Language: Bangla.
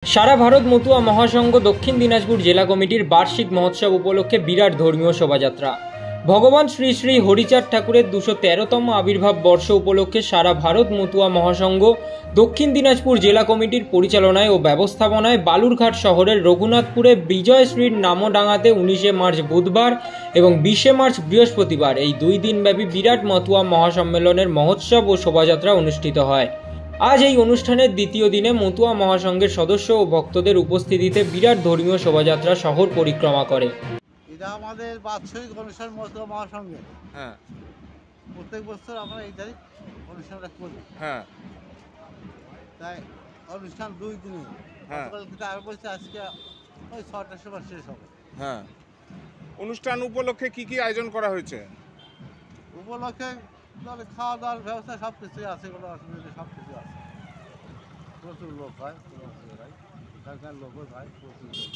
সারা ভারত মতুয়া মহাসংঘ দক্ষিণ দিনাজপুর জেলা কমিটির বার্ষিক মহোৎসব উপলক্ষে বিরাট ধর্মীয় শোভাযাত্রা। ভগবান শ্রী শ্রী হরিচাঁদ ঠাকুরের 213তম আবির্ভাব বর্ষ উপলক্ষে সারা ভারত মতুয়া মহাসংঘ দক্ষিণ দিনাজপুর জেলা কমিটির পরিচালনায় ও ব্যবস্থাপনায় বালুরঘাট শহরের রঘুনাথপুরে বিজয় স্ট্রিট নামোডাঙ্গাতে 19শে মার্চ বুধবার এবং 20শে মার্চ বৃহস্পতিবার এই 2 দিনব্যাপী বিরাট মতুয়া মহাসম্মেলনের মহোৎসব ও শোভাযাত্রা অনুষ্ঠিত হয়। আজ এই অনুষ্ঠানের দ্বিতীয় দিনে মতুয়া মহাসংঘের সদস্য ও ভক্তদের উপস্থিতিতে বিরাট ধর্মীয় শোভাযাত্রা শহর পরিক্রমা করে। এটা আমাদের বাৎসরিক অনুষ্ঠান মতুয়া মহাসংঘের। প্রত্যেক বছর আমরা এই তারিখ অনুষ্ঠানটা করি। তাই অনুষ্ঠান 2 দিনে। আজকে ওই 6টার সময় শেষ হবে। অনুষ্ঠান উপলক্ষে কি কি আয়োজন করা হয়েছে? উপলক্ষে খাওয়া দাওয়ার ব্যবস্থা সব কিছুই আছে, কোনো অসুবিধা সব কিছু আছে। প্রচুর লোক হয়, লোকও হয় প্রচুর লোক।